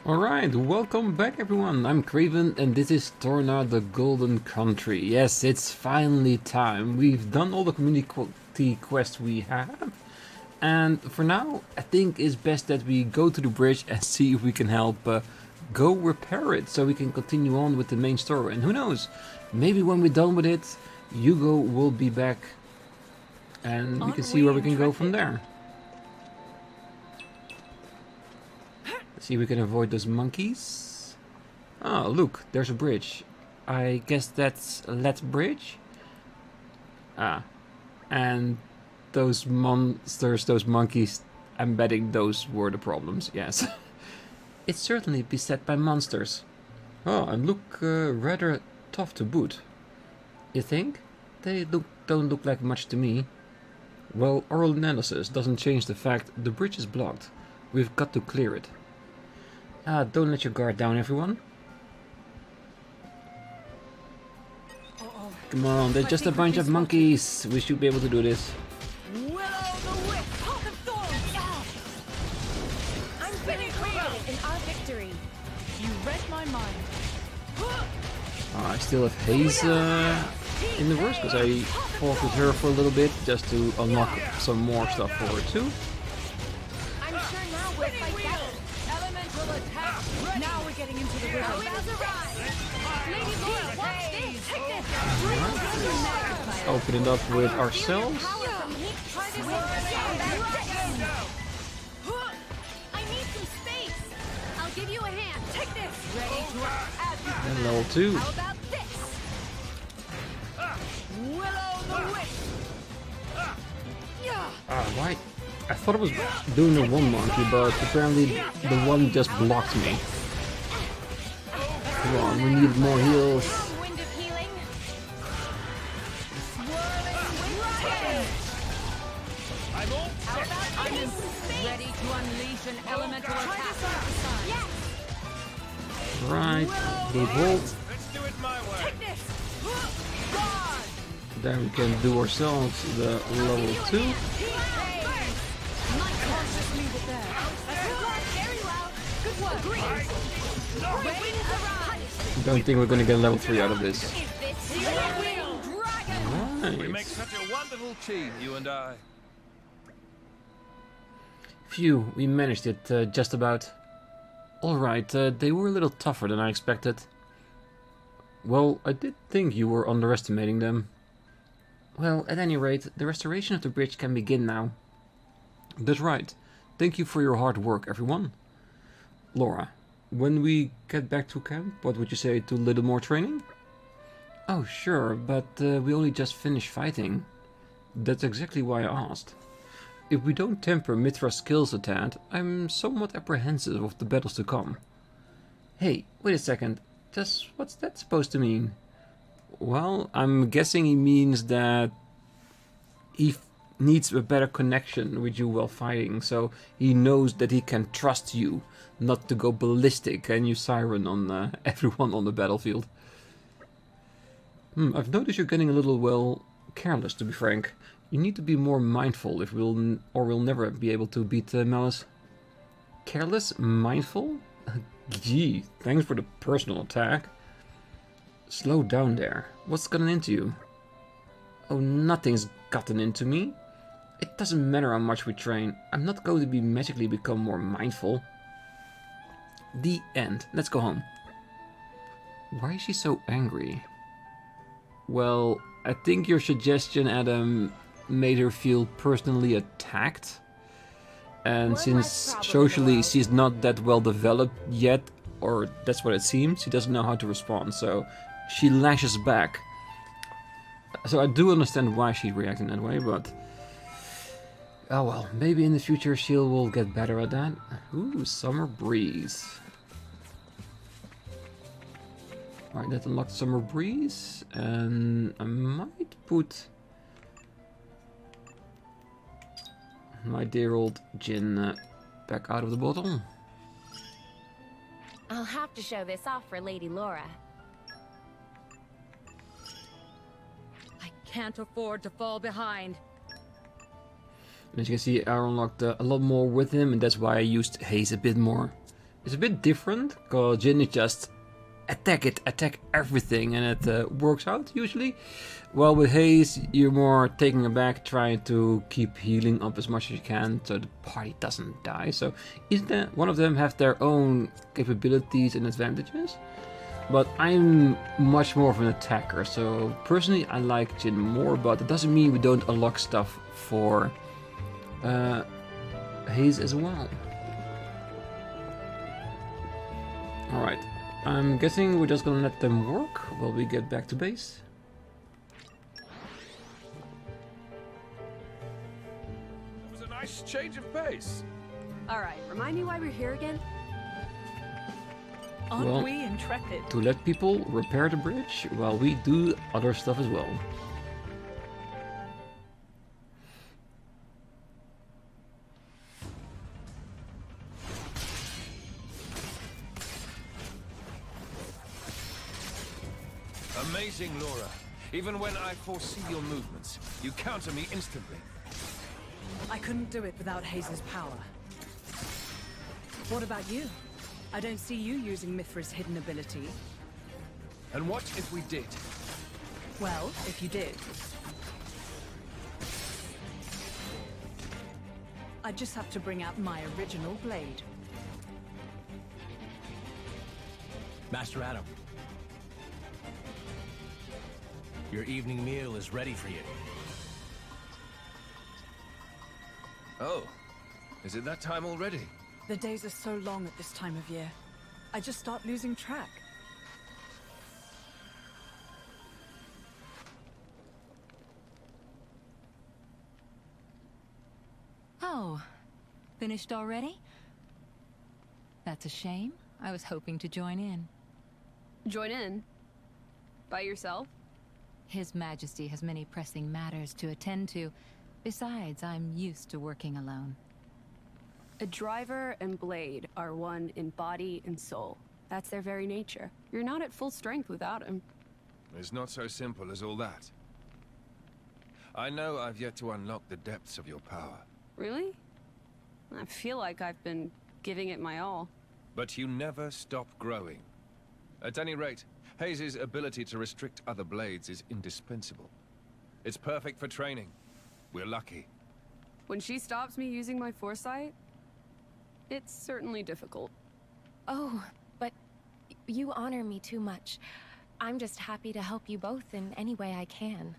Alright, welcome back everyone, I'm Craven and this is Torna the Golden Country. Yes, it's finally time. We've done all the community quests we have. And for now, I think it's best that we go to the bridge and see if we can help go repair it. So we can continue on with the main story. And who knows, maybe when we're done with it, Hugo will be back. And we can see where we can go from there. See if we can avoid those monkeys. Oh, look, there's a bridge. I guess that's Let's Bridge. Ah, and those monsters, those monkeys, I'm betting those were the problems, yes. It's certainly beset by monsters. Oh, and look rather tough to boot. You think? They don't look like much to me. Well, our analysis doesn't change the fact the bridge is blocked. We've got to clear it. Don't let your guard down, everyone. Come on, they're just a bunch of monkeys. We should be able to do this. I'm feeling confident in our victory. You read my mind. I still have Haze in the works, because I fought with her for a little bit, just to unlock some more stuff for her too. I'm sure now we'll fight better. Elemental attack. Now we're getting into the rhythm. Lady Lora, watch this. Take this. Let's open it up with ourselves. I need some space. I'll give you a hand. Take this. Ready to add. And level 2. How about this? Willow the Wisp. Why? I thought it was doing the one monkey, but apparently the one just blocked me. Come on, we need more heals. Wind of healing. I'm all How about this? Ready to unleash an elemental attack. Yes. Right, good hold. Let's do it my way. Take this. Then we can do ourselves the level 2. Don't think we're gonna get level 3 out of this. We make Nice. such a wonderful team, you and I. Phew, we managed it just about. Alright, they were a little tougher than I expected. Well, I did think you were underestimating them. Well, at any rate, the restoration of the bridge can begin now. That's right. Thank you for your hard work, everyone. Lora, when we get back to camp, what would you say to a little more training? Oh, sure, but we only just finished fighting. That's exactly why I asked. If we don't temper Mythra's skills a tad, I'm somewhat apprehensive of the battles to come. Hey, wait a second. Just what's that supposed to mean? Well, I'm guessing he means that he needs a better connection with you while fighting, so he knows that he can trust you, not to go ballistic and use siren on everyone on the battlefield. I've noticed you're getting a little, well, careless, to be frank. You need to be more mindful if we'll never be able to beat Malos. Careless? Mindful? Gee, thanks for the personal attack. Slow down there. What's gotten into you? Oh, nothing's gotten into me. It doesn't matter how much we train. I'm not going to be magically become more mindful. The end. Let's go home. Why is she so angry? Well, I think your suggestion, Adam, made her feel personally attacked. And since socially she's not that well developed yet, or that's what it seems, she doesn't know how to respond, so she lashes back. So I do understand why she's reacting that way, but oh well, maybe in the future she will get better at that. Ooh, summer breeze. Alright, that unlocked summer breeze, and I might put my dear old gin back out of the bottle. I'll have to show this off for Lady Lora. I can't afford to fall behind. And as you can see, I unlocked a lot more with him, and that's why I used Haze a bit more. is a bit different, because Jin is just attack everything, and it works out usually. While with Haze, you're more taking it back, trying to keep healing up as much as you can so the party doesn't die. So one of them have their own capabilities and advantages, but I'm much more of an attacker. So personally, I like Jin more, but it doesn't mean we don't unlock stuff for Haze as well. Alright, I'm guessing we're just gonna let them work while we get back to base. It was a nice change of pace. Alright, remind me why we're here again? Aren't we intrepid? To let people repair the bridge while we do other stuff as well. Amazing, Lora. Even when I foresee your movements, you counter me instantly. I couldn't do it without Haze's power. What about you? I don't see you using Mythra's hidden ability. And what if we did? Well, if you did, I'd just have to bring out my original blade. Master Addam, your evening meal is ready for you. Oh, is it that time already? The days are so long at this time of year. I just start losing track. Oh, finished already? That's a shame. I was hoping to join in. Join in? By yourself? His Majesty has many pressing matters to attend to. Besides, I'm used to working alone. A driver and blade are one in body and soul. That's their very nature. You're not at full strength without him. It's not so simple as all that. I know I've yet to unlock the depths of your power. Really? I feel like I've been giving it my all. But you never stop growing. At any rate, Haze's ability to restrict other blades is indispensable. It's perfect for training. We're lucky. When she stops me using my foresight, it's certainly difficult. Oh, but you honor me too much. I'm just happy to help you both in any way I can.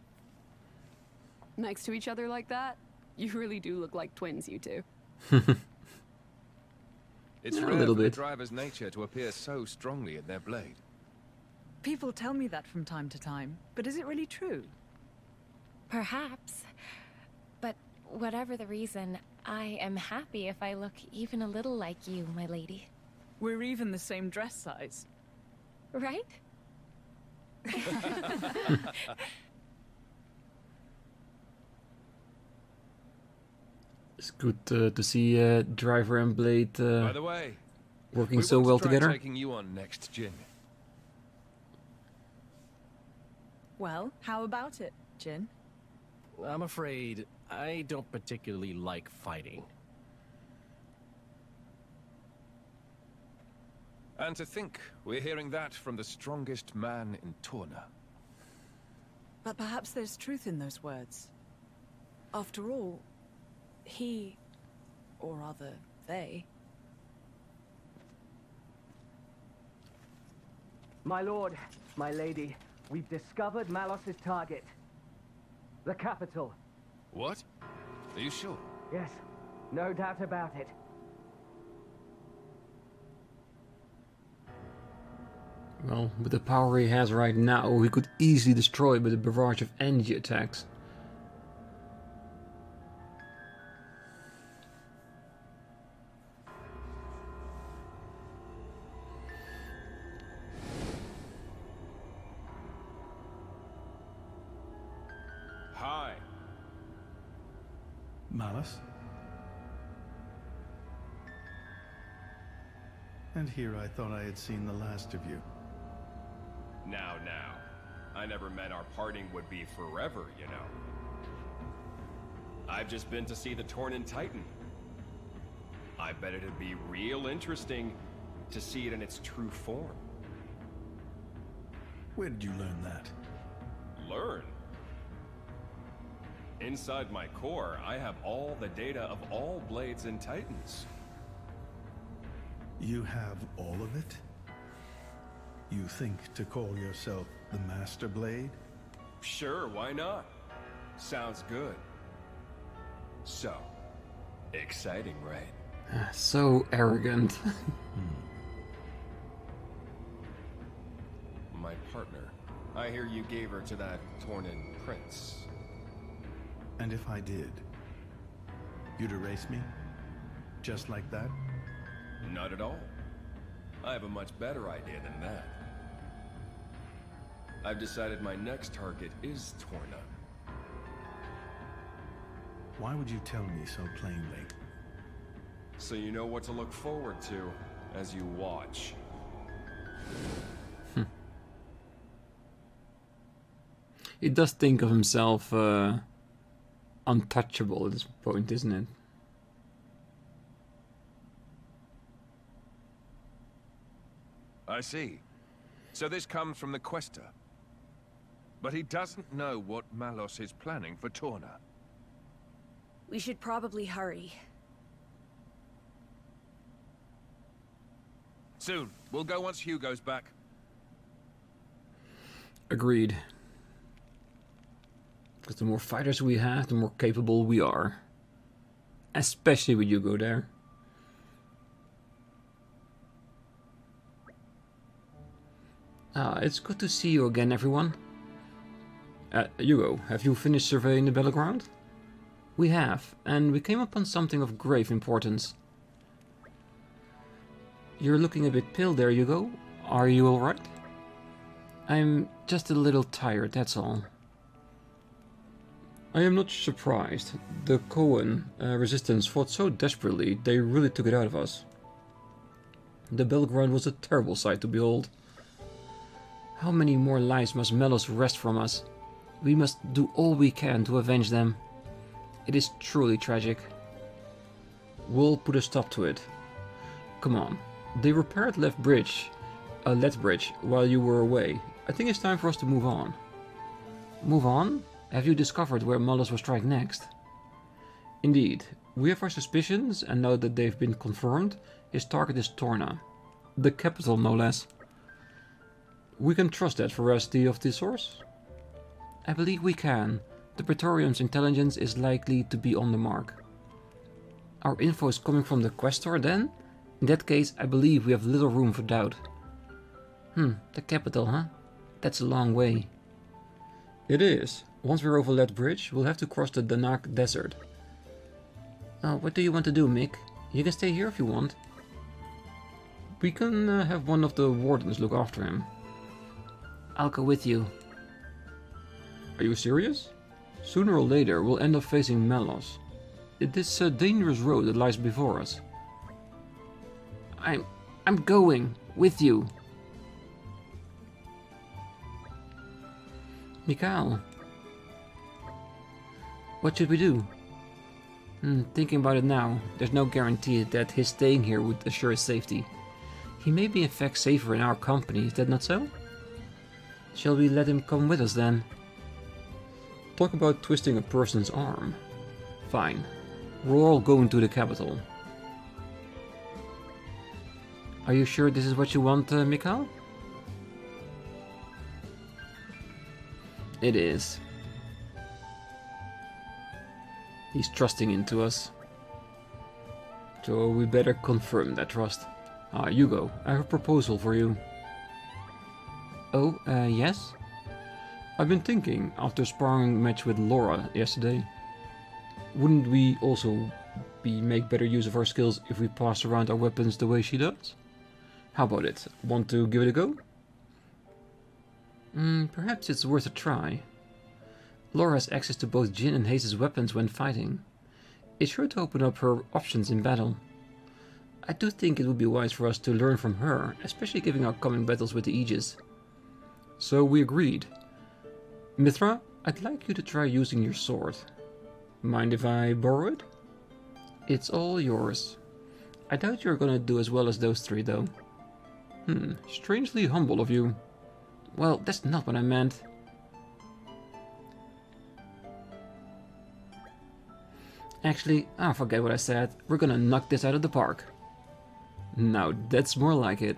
Next to each other like that, you really do look like twins, you two. It's Yeah, a rare little for the bit. driver's nature to appear so strongly in their blade. People tell me that from time to time, but is it really true? Perhaps. But whatever the reason, I am happy if I look even a little like you, my lady. We're even the same dress size. Right? It's good to see Driver and Blade By the way, working we so want to well try together. taking you on next, Jin. Well, how about it, Jin? I'm afraid I don't particularly like fighting. And to think we're hearing that from the strongest man in Torna. But perhaps there's truth in those words. After all, he, or rather, they, My lord, my lady, we've discovered Malos' target. The capital. What? Are you sure? Yes, no doubt about it. Well, with the power he has right now, he could easily destroy it with a barrage of energy attacks. Hi. Malos? And here I thought I had seen the last of you. Now. I never meant our parting would be forever, you know. I've just been to see the Torn Titan. I bet it'd be real interesting to see it in its true form. Where did you learn that? Learn? Inside my core, I have all the data of all blades and titans. You have all of it? You think to call yourself the Master Blade? Sure, why not? Sounds good. So, exciting, right? So arrogant. My partner. I hear you gave her to that Tornan prince. And if I did, you'd erase me? Just like that? Not at all. I have a much better idea than that. I've decided my next target is Torna. Why would you tell me so plainly? So you know what to look forward to as you watch. He does think of himself untouchable at this point, isn't it? I see. So this comes from the Quaestor. But he doesn't know what Malos is planning for Torna. We should probably hurry. Soon. We'll go once Hugo's back. Agreed. Because the more fighters we have, the more capable we are. Especially with Hugo there. It's good to see you again, everyone. Hugo, have you finished surveying the battleground? We have, and we came upon something of grave importance. You're looking a bit pale there, Hugo. Are you alright? I'm just a little tired, that's all. I am not surprised. The Cohen resistance fought so desperately, they really took it out of us. The battleground was a terrible sight to behold. How many more lives must Malos wrest from us? We must do all we can to avenge them. It is truly tragic. We'll put a stop to it. Come on. They repaired Leth Bridge while you were away. I think it's time for us to move on. Move on? Have you discovered where Malos will strike next? Indeed. We have our suspicions, and now that they've been confirmed, his target is Torna. The capital, no less. We can trust that veracity of the source? I believe we can. The Praetorian's intelligence is likely to be on the mark. Our info is coming from the Quaestor, then? In that case, I believe we have little room for doubt. The capital, huh? That's a long way. It is. Once we're over that bridge, we'll have to cross the Danak Desert. What do you want to do, Mick? You can stay here if you want. We can have one of the wardens look after him. I'll go with you. Are you serious? Sooner or later, we'll end up facing Malos. It is a dangerous road that lies before us. I'm going with you. Mikhail. What should we do? Thinking about it now, there's no guarantee that his staying here would assure his safety. He may be in fact safer in our company, is that not so? Shall we let him come with us then? Talk about twisting a person's arm. Fine. We're all going to the capital. Are you sure this is what you want, Mikhail? It is. He's trusting into us. So we better confirm that trust. Hugo, I have a proposal for you. Oh, yes? I've been thinking, after a sparring match with Lora yesterday, wouldn't we also make better use of our skills if we pass around our weapons the way she does? How about it? Want to give it a go? Perhaps it's worth a try. Lora has access to both Jin and Haze's weapons when fighting. It's sure to open up her options in battle. I do think it would be wise for us to learn from her, especially given our coming battles with the Aegis. So we agreed. Mythra, I'd like you to try using your sword. Mind if I borrow it? It's all yours. I doubt you're gonna do as well as those three, though. Strangely humble of you. Well, that's not what I meant. Actually, I forget what I said. We're gonna knock this out of the park. Now, that's more like it.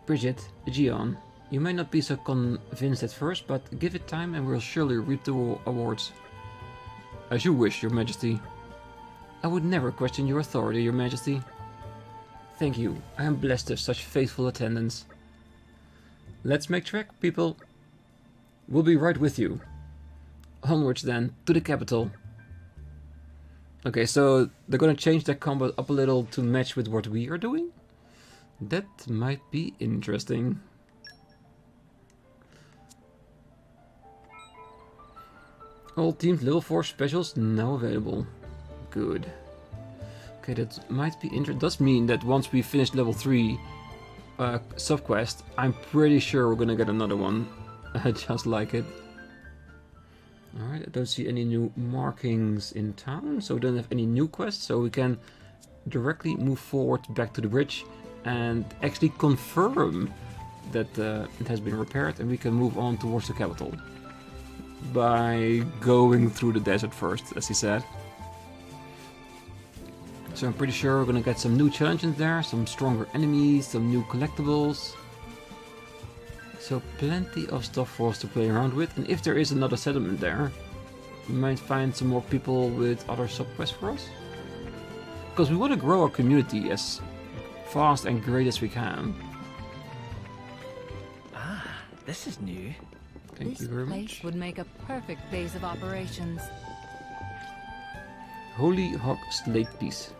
Bridget, Gion, you may not be so convinced at first, but give it time and we'll surely reap the awards. As you wish, Your Majesty. I would never question your authority, Your Majesty. Thank you. I am blessed to have such faithful attendants. Let's make track, people. We'll be right with you. Onwards then, to the capital. Okay, so they're gonna change their combat up a little to match with what we are doing? That might be interesting. All teams level 4 specials now available. Good. Okay, that might be interesting. Does mean that once we finish level 3 subquest, I'm pretty sure we're gonna get another one. Just like it. Alright, I don't see any new markings in town, so we don't have any new quests, so we can directly move forward back to the bridge and actually confirm that it has been repaired, and we can move on towards the capital by going through the desert first, as he said. So I'm pretty sure we're gonna get some new challenges there, some stronger enemies, some new collectibles. So plenty of stuff for us to play around with, and if there is another settlement there, we might find some more people with other subquests for us. Because we want to grow our community as fast and great as we can. Ah, this is new. Thank you very much. This place would make a perfect base of operations. Holy Hawk Slate Piece.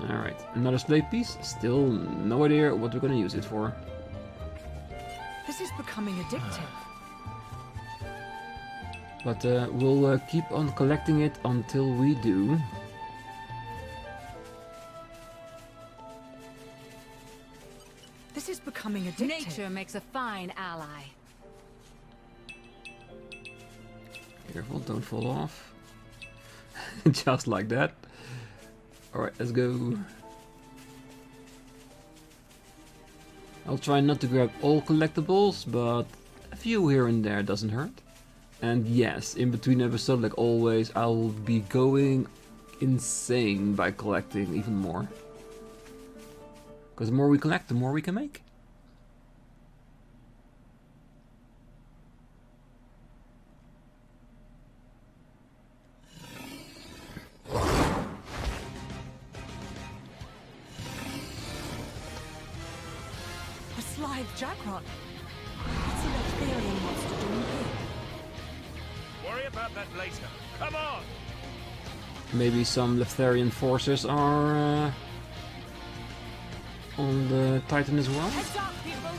Alright, another slate piece. Still no idea what we're gonna use it for. This is becoming addictive. But we'll keep on collecting it until we do. This is becoming addictive. Nature makes a fine ally. Careful, don't fall off. Just like that. Alright, let's go. I'll try not to grab all collectibles, but a few here and there doesn't hurt. And yes, in between episodes, like always, I'll be going insane by collecting even more. Because the more we collect, the more we can make. A Slide Jackrot. What's an Ethereum monster doing here? Worry about that later. Come on! Maybe some Leftharian forces are on the Titan as well. Heads up, people!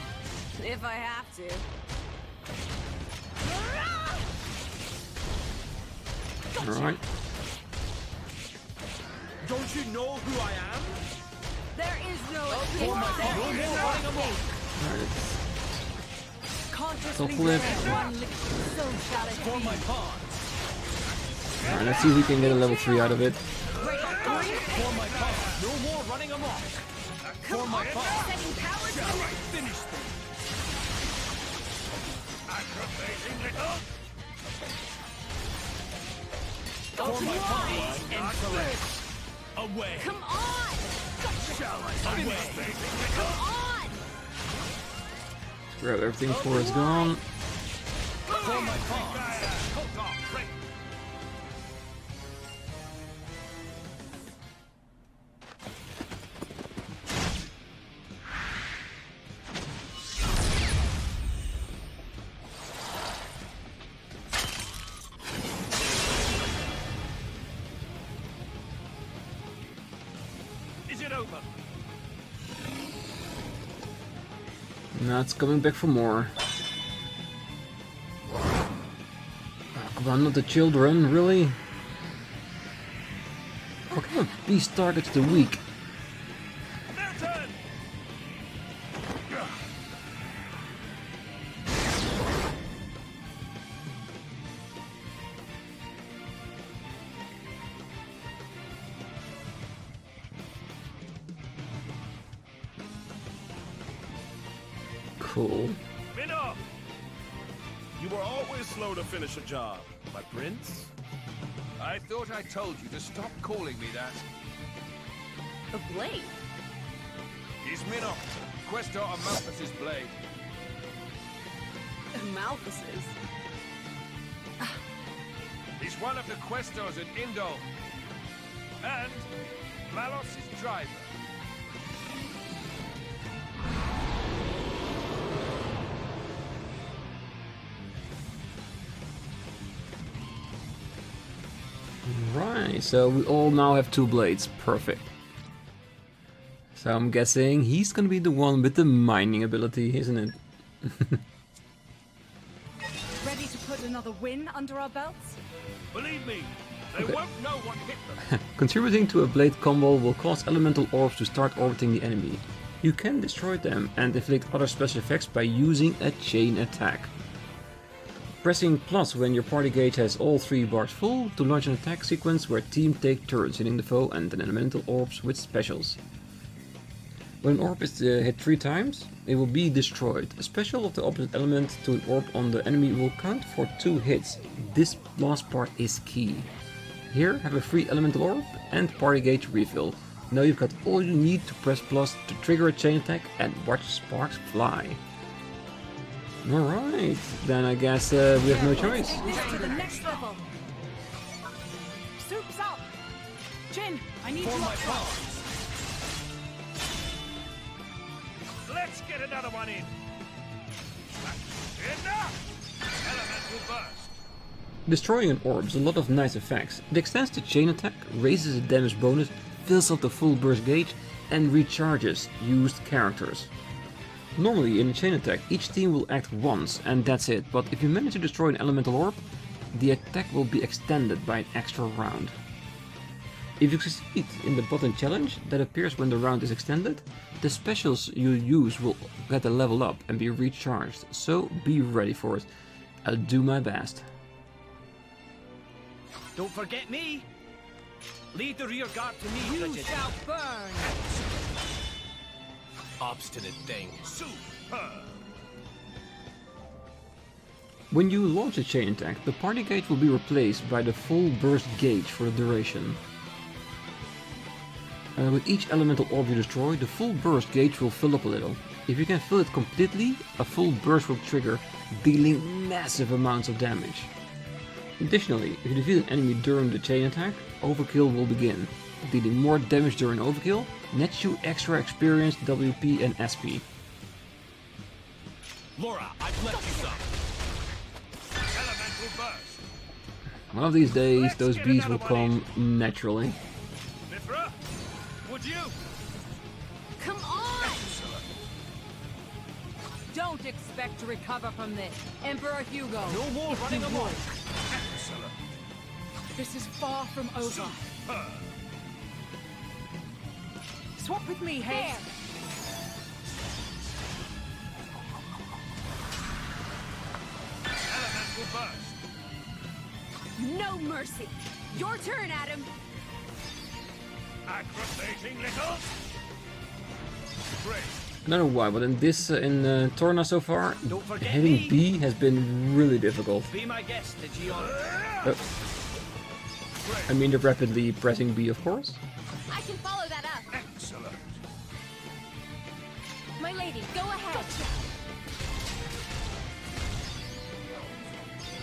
If I have to. Alright. Don't you know who I am? There is no For my part, no more running amok. Alright. Consciously Flip. one lick, so shall it For be. my part. Alright, let's see if we can get a level 3 out of it. For my part. No more running amok. For my part. Setting power to Shall I finish this? For my part. Incorrect. Away. Come on! Shall I finish this? Come on! Grab everything before it's gone. For my part. Hold on, Fray. Is it over? Now it's coming back for more. Oh, come on, not the children, really? What kind of beast targets the weak? Their turn! Cool. Minnow! You were always slow to finish a job, my prince. I thought I told you to stop calling me that. A blade? He's Minnow, Quaestor Amalthus' blade. Amalthus's? He's one of the Quaestors at Indol. And Malos' driver. Right, so we all now have 2 blades. Perfect. So I'm guessing he's gonna be the one with the mining ability, isn't it? Ready to put another win under our belts? Believe me, they Okay. won't know what hit them. Contributing to a blade combo will cause elemental orbs to start orbiting the enemy. You can destroy them and inflict other special effects by using a chain attack. Pressing plus when your party gauge has all 3 bars full to launch an attack sequence where team take turns hitting the foe and an elemental orbs with specials. When an orb is hit 3 times, it will be destroyed. A special of the opposite element to an orb on the enemy will count for 2 hits. This last part is key. Here, have a free elemental orb and party gauge refill. Now you've got all you need to press plus to trigger a chain attack and watch sparks fly. Alright, then I guess we have no choice. Take this to the next level. Soup's up. Jin, I need you For my up front. paws. Let's get another one in. Enough! Elemental burst. Destroying an orb is a lot of nice effects. It extends the chain attack, raises the damage bonus, fills up the full burst gauge, and recharges used characters. Normally in a chain attack, each team will act once and that's it, but if you manage to destroy an elemental orb, the attack will be extended by an extra round. If you succeed in the button challenge that appears when the round is extended, the specials you use will get a level up and be recharged, so be ready for it. I'll do my best. Don't forget me. Lead the rear guard to me, You Bridget. shall burn! Obstinate thing. Superb. When you launch a chain attack, the party gauge will be replaced by the full burst gauge for the duration. With each elemental orb you destroy, the full burst gauge will fill up a little. If you can fill it completely, a full burst will trigger, dealing massive amounts of damage. Additionally, if you defeat an enemy during the chain attack, overkill will begin. Dealing more damage during overkill nets you extra experience, WP and SP. Lora, I've left you some. Elemental burst. One of these days, those bees will come naturally. Mythra, would you? Come on! Don't expect to recover from this. Emperor Hugo. No more running amok. Excellent. This is far from over. Swap with me, Hayes. Elemental burst. No mercy. Your turn, Addam. Aggravating little. Great. I don't know why, but in this in Torna so far, Don't forget hitting me. B has been really difficult. Be my guest, Gion. I mean, the rapidly pressing B, of course. I can follow that up. Excellent. My lady, go ahead.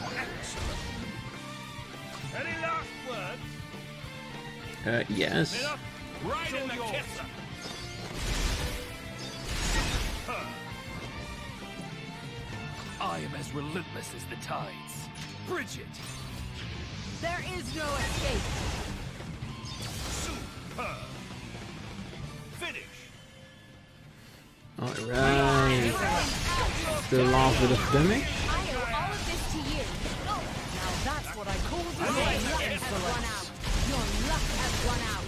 Excellent. Any last words? Yes. Enough. Right in the kisser. I am as relentless as the tides. Bridget. There is no escape. Superb. Finish. Alright. The last bit of damage. I owe all of this to you. Now that's what I call your luck has run out. Your luck has run out.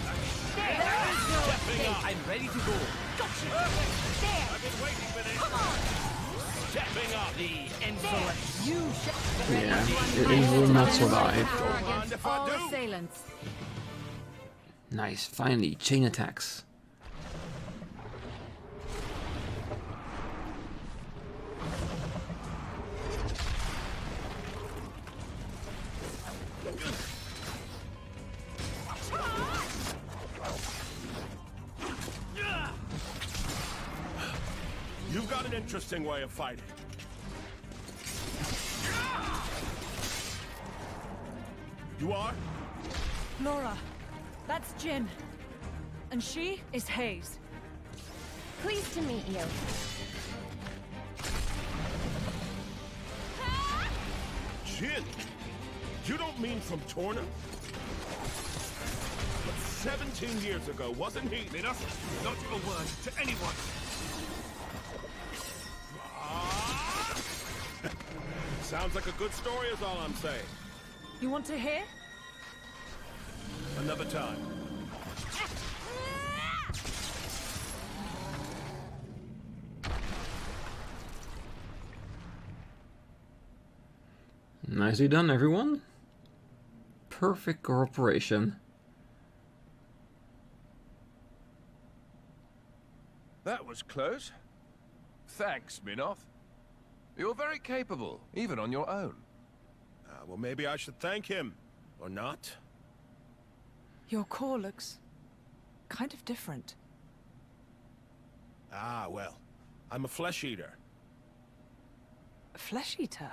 There is no escape. I'm ready to go. Gotcha. I've There. been waiting for this. Come on. Stepping up. The insolent. You shall. Yeah, it will not survive. Power against if I all do. assailants. Nice, finally, chain attacks. You've got an interesting way of fighting. You are? Lora, that's Jin. And she is Hayes. Pleased to meet you. Jin? You don't mean from Torna? But 17 years ago, wasn't he? Minos, not a word to anyone. Sounds like a good story is all I'm saying. You want to hear? Another time. Nicely done, everyone. Perfect cooperation. That was close. Thanks, Minoth. You're very capable, even on your own. Well, maybe I should thank him. Or not? Your core looks kind of different. Ah, well. I'm a flesh eater. A flesh eater?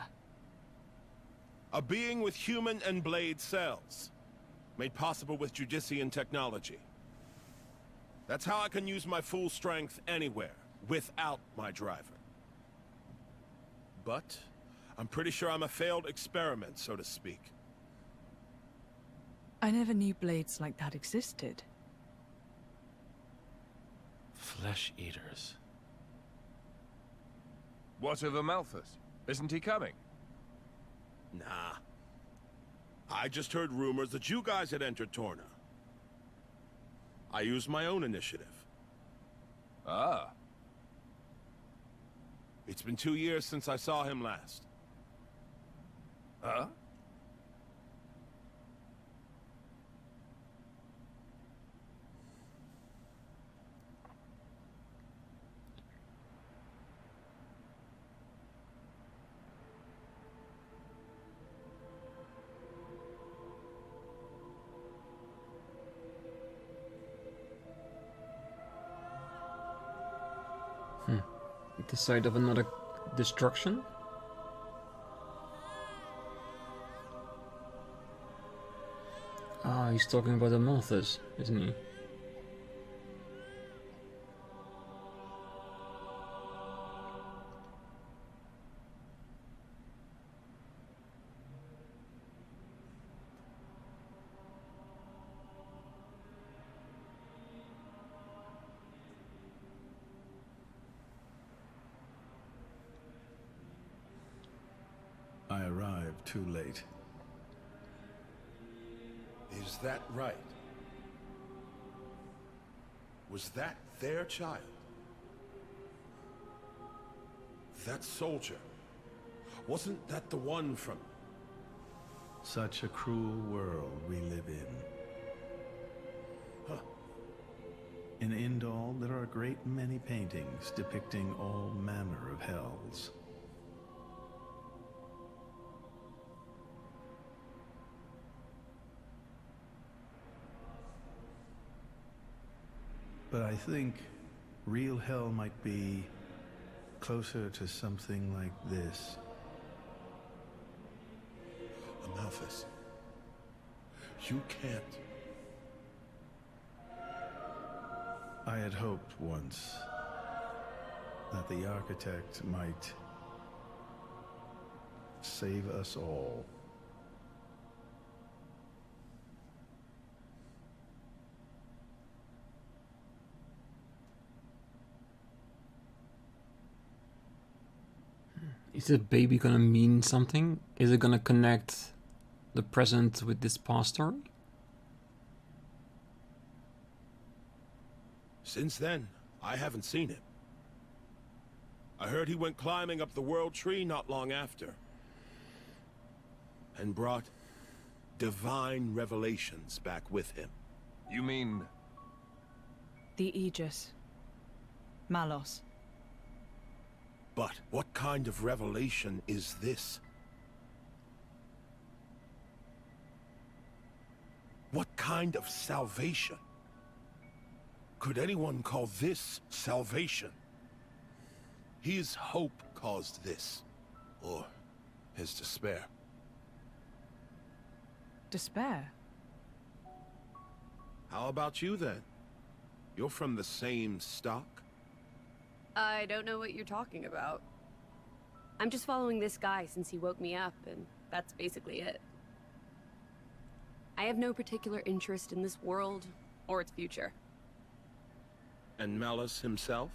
A being with human and blade cells. Made possible with Judician technology. That's how I can use my full strength anywhere, without my driver. But I'm pretty sure I'm a failed experiment, so to speak. I never knew blades like that existed. Flesh eaters. What of Amalthus? Isn't he coming? Nah. I just heard rumors that you guys had entered Torna. I used my own initiative. Ah. It's been 2 years since I saw him last. Huh? The site of another destruction? Ah, he's talking about Amalthus, isn't he? I arrived too late. Is that right? Was that their child? That soldier? Wasn't that the one from... Such a cruel world we live in. Huh. In Indol, there are a great many paintings depicting all manner of hells. But I think real hell might be closer to something like this. Amalthus, you can't... I had hoped once that the architect might save us all. Is this baby gonna mean something? Is it gonna connect the present with this past story? Since then, I haven't seen him. I heard he went climbing up the World Tree not long after. And brought divine revelations back with him. You mean... The Aegis Malos. But what kind of revelation is this? What kind of salvation? Could anyone call this salvation? His hope caused this. Or his despair. Despair? How about you then? You're from the same stock? I don't know what you're talking about. I'm just following this guy since he woke me up, and that's basically it. I have no particular interest in this world or its future. And Malos himself?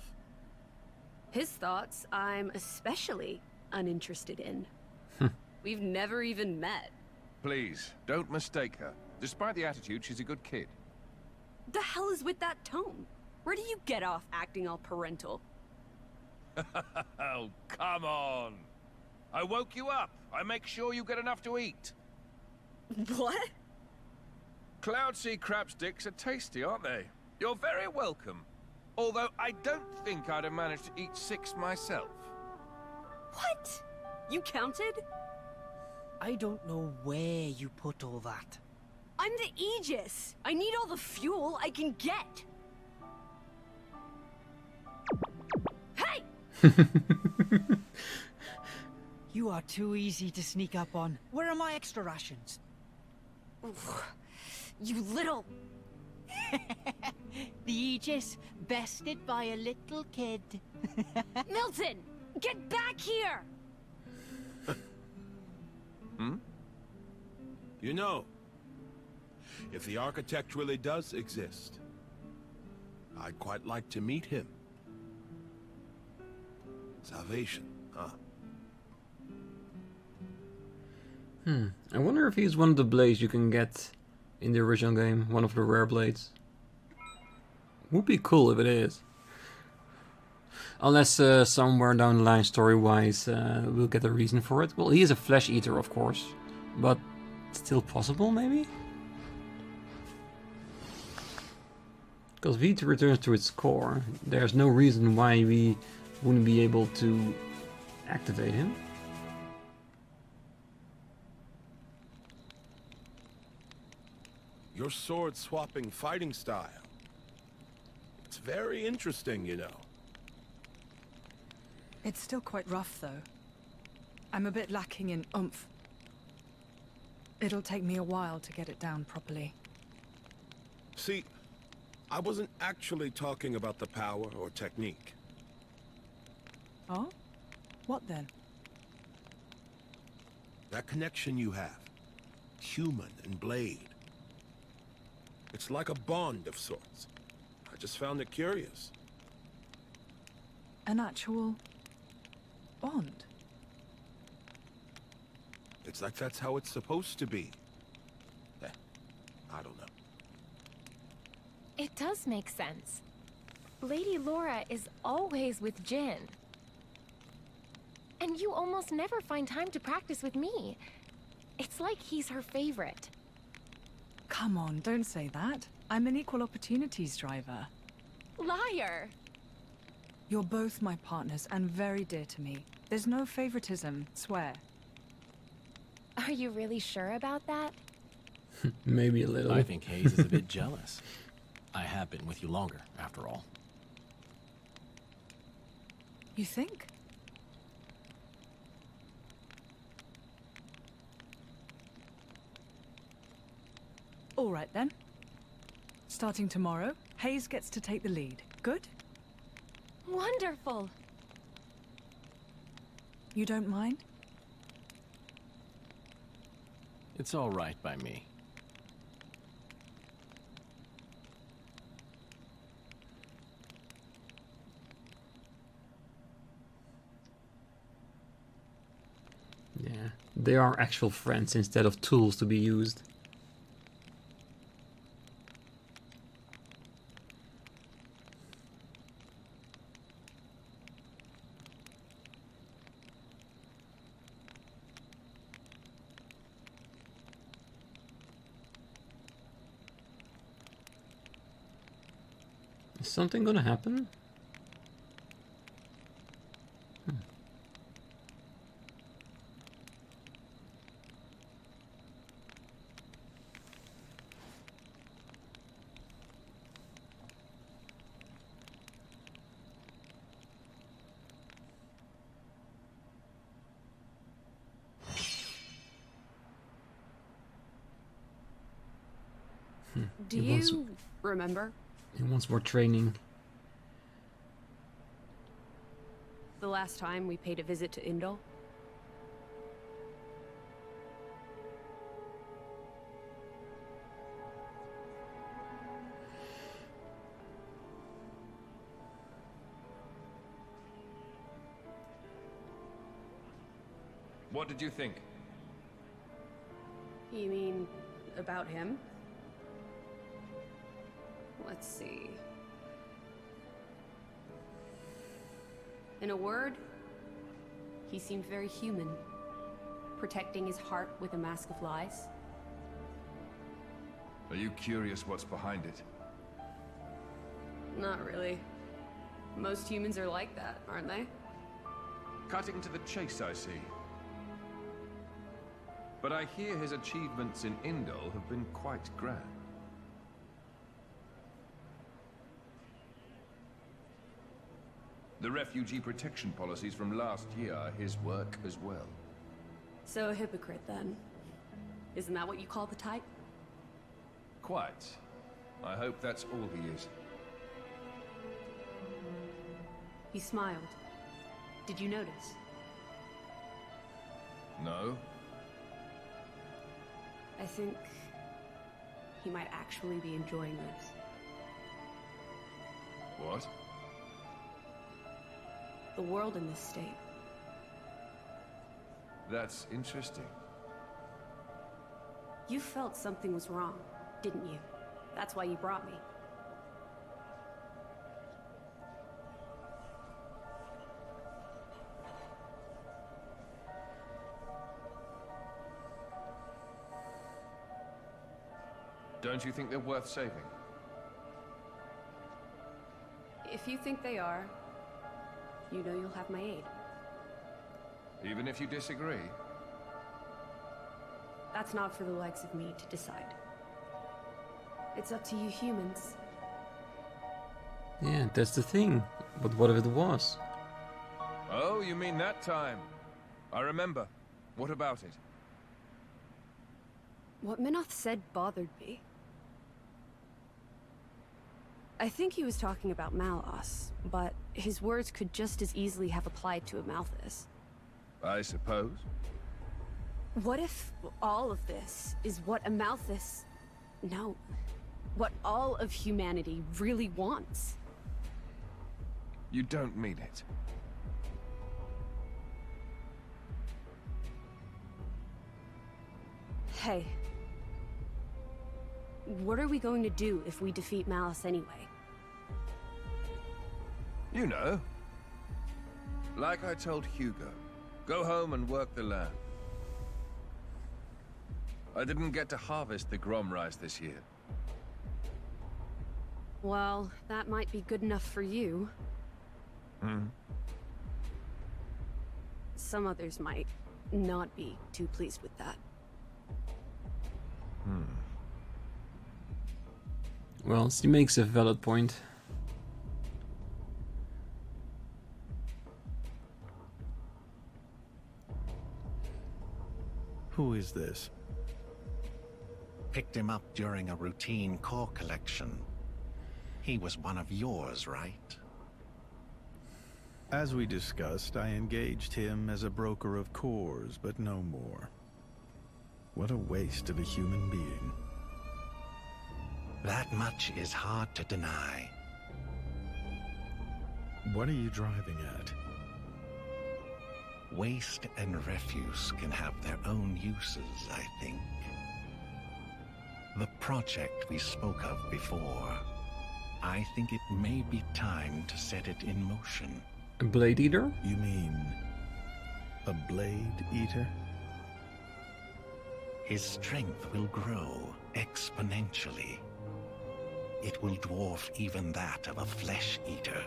His thoughts, I'm especially uninterested in. We've never even met. Please, don't mistake her. Despite the attitude, she's a good kid. The hell is with that tone? Where do you get off acting all parental? Oh, come on. I woke you up. I make sure you get enough to eat. What? Cloud sea crab sticks are tasty, aren't they? You're very welcome. Although I don't think I'd have managed to eat 6 myself. What? You counted? I don't know where you put all that. I'm the Aegis. I need all the fuel I can get. Hey! You are too easy to sneak up on. Where are my extra rations? You little... The Aegis, bested by a little kid. Milton! Get back here! You know, if the architect really does exist, I'd quite like to meet him. Salvation, huh? I wonder if he's one of the blades you can get in the original game, one of the rare blades. Would be cool if it is. Unless somewhere down the line, story-wise, we'll get a reason for it. Well, he is a flesh eater, of course, but still possible, maybe? Because V returns to its core, there's no reason why we wouldn't be able to activate him. Your sword-swapping fighting style. It's very interesting, you know. It's still quite rough, though. I'm a bit lacking in oomph. It'll take me a while to get it down properly. See, I wasn't actually talking about the power or technique. Oh? What then? That connection you have. Human and blade. It's like a bond of sorts. I just found it curious. An actual... bond? It's like that's how it's supposed to be. I don't know. It does make sense. Lady Lora is always with Jin. And you almost never find time to practice with me. It's like he's her favorite. Come on, don't say that. I'm an equal opportunities driver. Liar! You're both my partners and very dear to me. There's no favoritism, swear. Are you really sure about that? Maybe a little. I think Hayes is a bit jealous. I have been with you longer, after all. You think? All right then. Starting tomorrow, Hayes gets to take the lead. Good? Wonderful! You don't mind? It's all right by me. Yeah, they are actual friends instead of tools to be used. Is something gonna happen? Do you remember? He wants more training. The last time we paid a visit to Indol? What did you think? You mean about him? Let's see. In a word, he seemed very human, protecting his heart with a mask of lies. Are you curious what's behind it? Not really. Most humans are like that, aren't they? Cutting to the chase, I see. But I hear his achievements in Indol have been quite grand. The refugee protection policies from last year are his work as well. So a hypocrite, then. Isn't that what you call the type? Quite. I hope that's all he is. He smiled. Did you notice? No? I think he might actually be enjoying this. What? The world in this state. That's interesting. You felt something was wrong, didn't you? That's why you brought me. Don't you think they're worth saving? If you think they are, you know you'll have my aid. Even if you disagree? That's not for the likes of me to decide. It's up to you humans. Yeah, that's the thing. But what if it was? Oh, you mean that time? I remember. What about it? What Minoth said bothered me. I think he was talking about Malos, but his words could just as easily have applied to Amalthus. I suppose. What if all of this is what Amalthus... No. What all of humanity really wants? You don't mean it. Hey. What are we going to do if we defeat Malos anyway? You know. Like I told Hugo. Go home and work the land. I didn't get to harvest the Grom rice this year. Well, that might be good enough for you. Some others might not be too pleased with that. Well, she makes a valid point. Who is this? Picked him up during a routine core collection. He was one of yours, right? As we discussed, I engaged him as a broker of cores, but no more. What a waste of a human being. That much is hard to deny. What are you driving at? Waste and refuse can have their own uses, I think. The project we spoke of before, I think it may be time to set it in motion. A blade eater? You mean a blade eater? His strength will grow exponentially. It will dwarf even that of a flesh eater.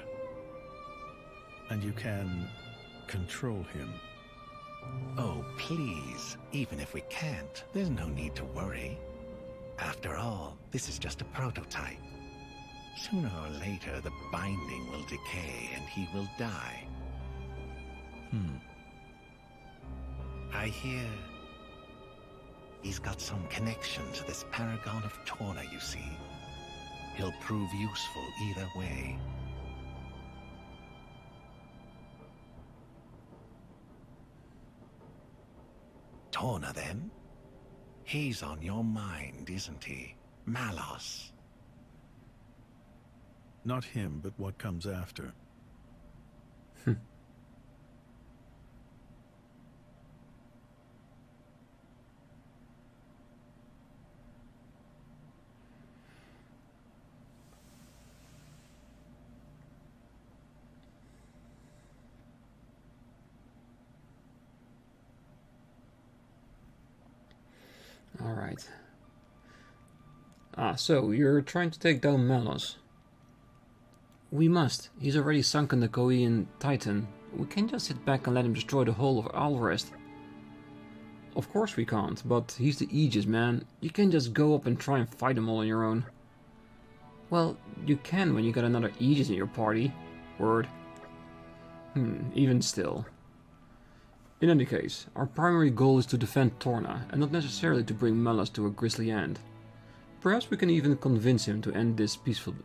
And you can control him? Oh, please. Even if we can't, there's no need to worry. After all, this is just a prototype. Sooner or later, the binding will decay and he will die. I hear He's got some connection to this paragon of Torna, you see. He'll prove useful either way. Torna, then? He's on your mind, isn't he? Malos. Not him, but what comes after. Alright. So you're trying to take down Malos. We must. He's already sunken the Koean Titan. We can't just sit back and let him destroy the whole of Alvarest. Of course we can't, but he's the Aegis, man. You can't just go up and try and fight them all on your own. Well, you can when you got another Aegis in your party. Word. Even still. In any case, our primary goal is to defend Torna, and not necessarily to bring Malos to a grisly end. Perhaps we can even convince him to end this peacefully?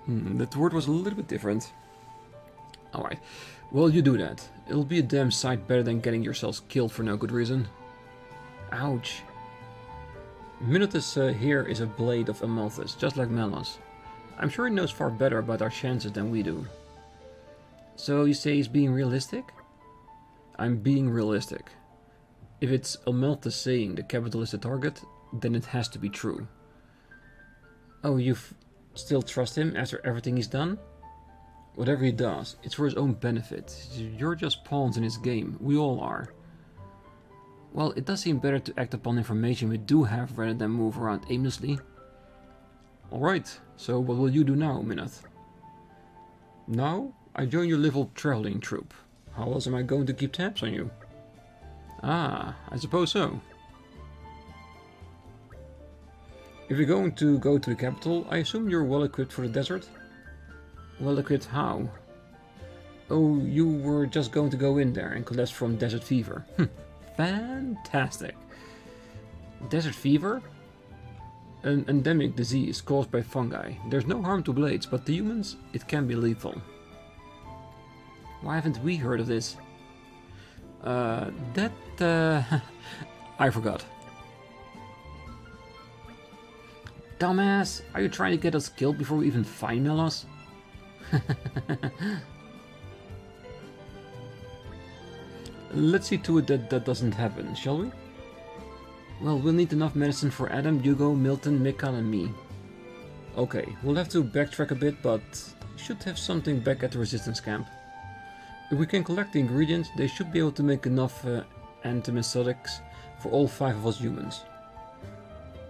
That word was a little bit different. Alright, well, you do that. It'll be a damn sight better than getting yourselves killed for no good reason. Ouch. Minotus here is a blade of Amalthus, just like Malos. I'm sure he knows far better about our chances than we do. So you say he's being realistic? I'm being realistic. If it's Amalthus saying the capital is the target, then it has to be true. Oh, you still trust him after everything he's done? Whatever he does, it's for his own benefit. You're just pawns in his game. We all are. Well, it does seem better to act upon information we do have rather than move around aimlessly. Alright, so what will you do now, Minoth? Now, I join your little traveling troupe. How else am I going to keep tabs on you? Ah, I suppose so. If you're going to go to the capital, I assume you're well equipped for the desert? Well equipped how? Oh, you were just going to go in there and collapse from desert fever. Fantastic. Desert fever? An endemic disease caused by fungi. There's no harm to blades, but to humans, it can be lethal. Why haven't we heard of this? I forgot. Dumbass, are you trying to get us killed before we even find Malos? Let's see to it that that doesn't happen, shall we? Well, we'll need enough medicine for Addam, Hugo, Milton, Mikal and me. Okay, we'll have to backtrack a bit, but should have something back at the resistance camp. If we can collect the ingredients, they should be able to make enough antimycotics for all 5 of us humans.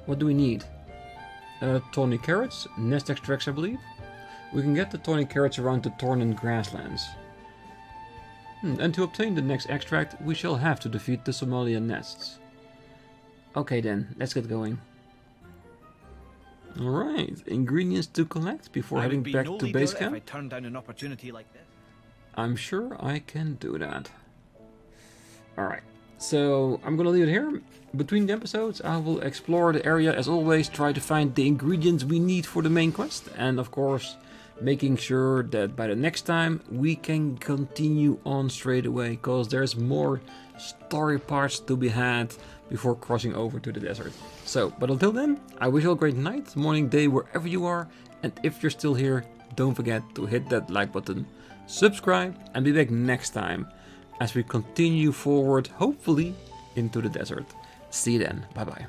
What do we need? Tawny carrots, nest extracts I believe. We can get the tawny carrots around the Tornan grasslands. And to obtain the next extract, we shall have to defeat the Somalia nests. Okay then, let's get going. Alright, ingredients to collect before heading back to base camp. If I turn down an opportunity like this. I'm sure I can do that. Alright, so I'm gonna leave it here. Between the episodes, I will explore the area as always, try to find the ingredients we need for the main quest, and of course, making sure that by the next time we can continue on straight away, because there's more story parts to be had before crossing over to the desert. So, but until then, I wish you a great night, morning, day, wherever you are, and if you're still here, don't forget to hit that like button, subscribe, and be back next time as we continue forward, hopefully, into the desert. See you then. Bye-bye.